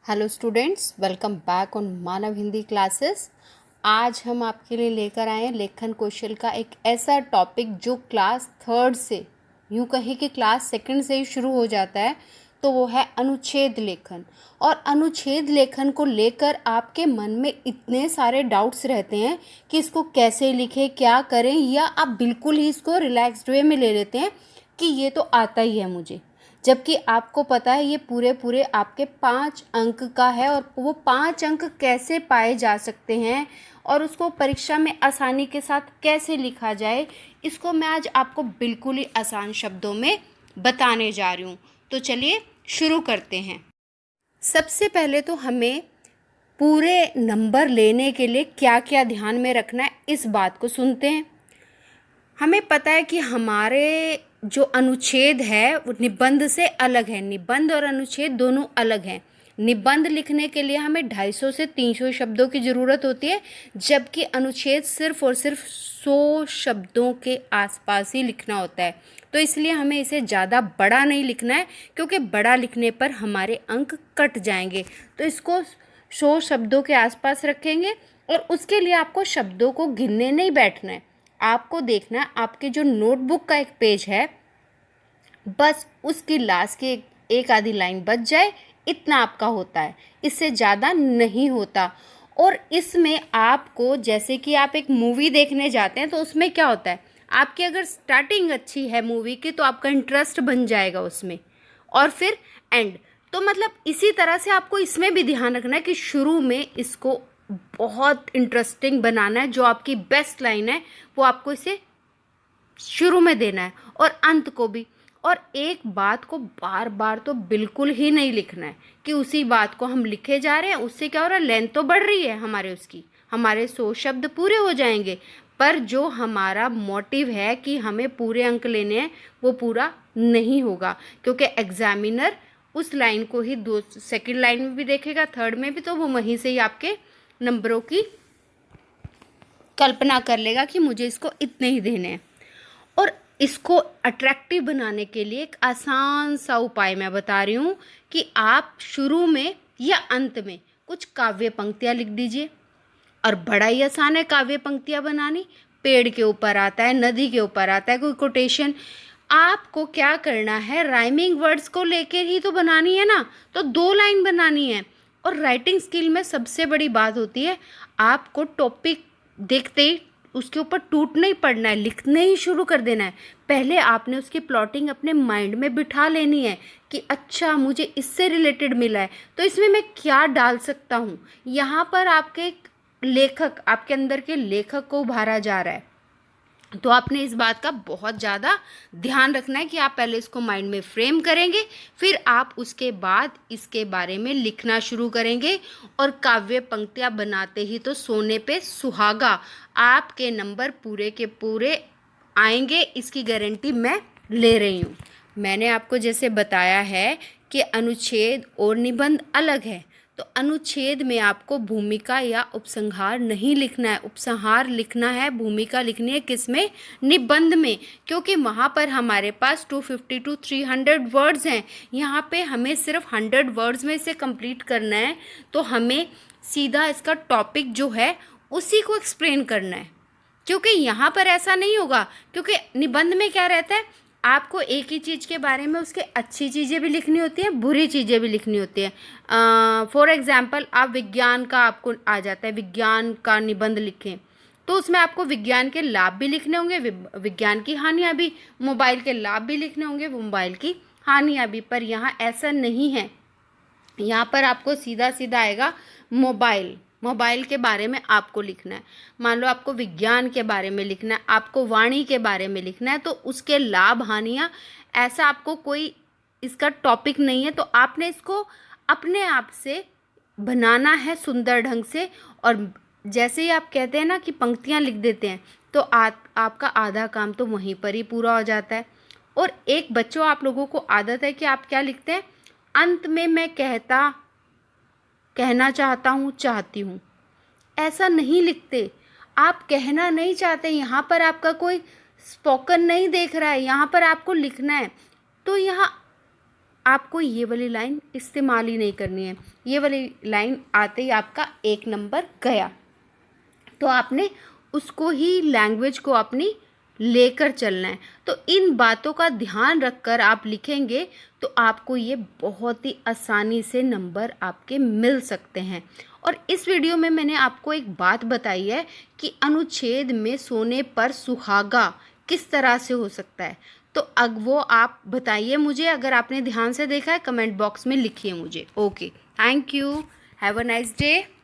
Hello students, welcome back on Manav Hindi classes. आज हम आपके लिए लेकर आए हैं लेखन कौशल का एक ऐसा टॉपिक जो क्लास थर्ड से, यूँ कहें कि क्लास सेकंड से ही शुरू हो जाता है। तो वो है अनुच्छेद लेखन। और अनुच्छेद लेखन को लेकर आपके मन में इतने सारे डाउट्स रहते हैं कि इसको कैसे लिखें, क्या करें, या आप बिल्कुल ही इसको रिलैक्स्ड वे में ले लेते हैं कि ये तो आता ही है मुझे, जबकि आपको पता है ये पूरे पूरे आपके 5 अंक का है। और वो 5 अंक कैसे पाए जा सकते हैं और उसको परीक्षा में आसानी के साथ कैसे लिखा जाए, इसको मैं आज आपको बिल्कुल ही आसान शब्दों में बताने जा रही हूँ। तो चलिए शुरू करते हैं। सबसे पहले तो हमें पूरे नंबर लेने के लिए क्या क्या ध्यान में रखना है, इस बात को सुनते हैं। हमें पता है कि हमारे जो अनुच्छेद है वो निबंध से अलग है। निबंध और अनुच्छेद दोनों अलग हैं। निबंध लिखने के लिए हमें 250 से 300 शब्दों की ज़रूरत होती है, जबकि अनुच्छेद सिर्फ और सिर्फ 100 शब्दों के आसपास ही लिखना होता है। तो इसलिए हमें इसे ज़्यादा बड़ा नहीं लिखना है, क्योंकि बड़ा लिखने पर हमारे अंक कट जाएंगे। तो इसको 100 शब्दों के आसपास रखेंगे। और उसके लिए आपको शब्दों को गिनने नहीं बैठना है। आपको देखना है आपके जो नोटबुक का एक पेज है, बस उसकी लास्ट की एक आधी लाइन बच जाए, इतना आपका होता है, इससे ज़्यादा नहीं होता। और इसमें आपको, जैसे कि आप एक मूवी देखने जाते हैं तो उसमें क्या होता है, आपकी अगर स्टार्टिंग अच्छी है मूवी की तो आपका इंटरेस्ट बन जाएगा उसमें, और फिर एंड। तो मतलब इसी तरह से आपको इसमें भी ध्यान रखना है कि शुरू में इसको बहुत इंटरेस्टिंग बनाना है। जो आपकी बेस्ट लाइन है वो आपको इसे शुरू में देना है, और अंत को भी। और एक बात को बार बार तो बिल्कुल ही नहीं लिखना है कि उसी बात को हम लिखे जा रहे हैं। उससे क्या हो रहा है, लेंथ तो बढ़ रही है हमारे, उसकी हमारे 100 शब्द पूरे हो जाएंगे, पर जो हमारा मोटिव है कि हमें पूरे अंक लेने हैं वो पूरा नहीं होगा। क्योंकि एग्जामिनर उस लाइन को ही सेकंड लाइन में भी देखेगा, थर्ड में भी, तो वो वहीं से ही आपके नंबरों की कल्पना कर लेगा कि मुझे इसको इतने ही देने हैं। और इसको अट्रैक्टिव बनाने के लिए एक आसान सा उपाय मैं बता रही हूँ कि आप शुरू में या अंत में कुछ काव्य पंक्तियाँ लिख दीजिए। और बड़ा ही आसान है काव्य पंक्तियाँ बनानी। पेड़ के ऊपर आता है, नदी के ऊपर आता है कोई कोटेशन। आपको क्या करना है, राइमिंग वर्ड्स को लेकर ही तो बनानी है ना, तो 2 लाइन बनानी है। और राइटिंग स्किल में सबसे बड़ी बात होती है, आपको टॉपिक देखते ही उसके ऊपर टूट नहीं पड़ना है, लिखने ही शुरू कर देना है। पहले आपने उसकी प्लॉटिंग अपने माइंड में बिठा लेनी है कि अच्छा मुझे इससे रिलेटेड मिला है तो इसमें मैं क्या डाल सकता हूँ। यहाँ पर आपके लेखक, आपके अंदर के लेखक को उभारा जा रहा है। तो आपने इस बात का बहुत ज़्यादा ध्यान रखना है कि आप पहले इसको माइंड में फ्रेम करेंगे, फिर आप उसके बाद इसके बारे में लिखना शुरू करेंगे। और काव्य पंक्तियाँ बनाते ही तो सोने पे सुहागा, आपके नंबर पूरे के पूरे आएंगे, इसकी गारंटी मैं ले रही हूँ। मैंने आपको जैसे बताया है कि अनुच्छेद और निबंध अलग है, तो अनुच्छेद में आपको भूमिका या उपसंहार नहीं लिखना है। उपसंहार लिखना है, भूमिका लिखनी है किसमें, निबंध में, क्योंकि वहाँ पर हमारे पास 250 to 300 वर्ड्स हैं। यहाँ पे हमें सिर्फ 100 वर्ड्स में इसे कंप्लीट करना है। तो हमें सीधा इसका टॉपिक जो है उसी को एक्सप्लेन करना है, क्योंकि यहाँ पर ऐसा नहीं होगा। क्योंकि निबंध में क्या रहता है, आपको एक ही चीज़ के बारे में उसके अच्छी चीज़ें भी लिखनी होती हैं, बुरी चीज़ें भी लिखनी होती हैं। फॉर एग्जांपल, आप विज्ञान का, आपको आ जाता है विज्ञान का निबंध लिखें, तो उसमें आपको विज्ञान के लाभ भी लिखने होंगे, विज्ञान की हानियाँ भी। मोबाइल के लाभ भी लिखने होंगे, मोबाइल की हानियाँ भी। पर यहाँ ऐसा नहीं है, यहाँ पर आपको सीधा सीधा आएगा मोबाइल के बारे में आपको लिखना है। मान लो आपको विज्ञान के बारे में लिखना है, आपको वाणी के बारे में लिखना है, तो उसके लाभ हानियाँ, ऐसा आपको कोई इसका टॉपिक नहीं है। तो आपने इसको अपने आप से बनाना है सुंदर ढंग से। और जैसे ही आप कहते हैं ना कि पंक्तियाँ लिख देते हैं, तो आपका आधा काम तो वहीं पर ही पूरा हो जाता है। और एक बच्चों, आप लोगों को आदत है कि आप क्या लिखते हैं, अंत में मैं कहना चाहता हूँ, चाहती हूँ। ऐसा नहीं लिखते। आप कहना नहीं चाहते, यहाँ पर आपका कोई स्पोकन नहीं देख रहा है, यहाँ पर आपको लिखना है। तो यहाँ आपको ये वाली लाइन इस्तेमाल ही नहीं करनी है। ये वाली लाइन आते ही आपका 1 नंबर गया, तो आपने उसको ही लैंग्वेज को अपनी लेकर चलना है। तो इन बातों का ध्यान रखकर आप लिखेंगे तो आपको ये बहुत ही आसानी से नंबर आपके मिल सकते हैं। और इस वीडियो में मैंने आपको एक बात बताई है कि अनुच्छेद में सोने पर सुहागा किस तरह से हो सकता है। तो अब वो आप बताइए मुझे, अगर आपने ध्यान से देखा है कमेंट बॉक्स में लिखिए मुझे। Okay, thank you, have a nice day.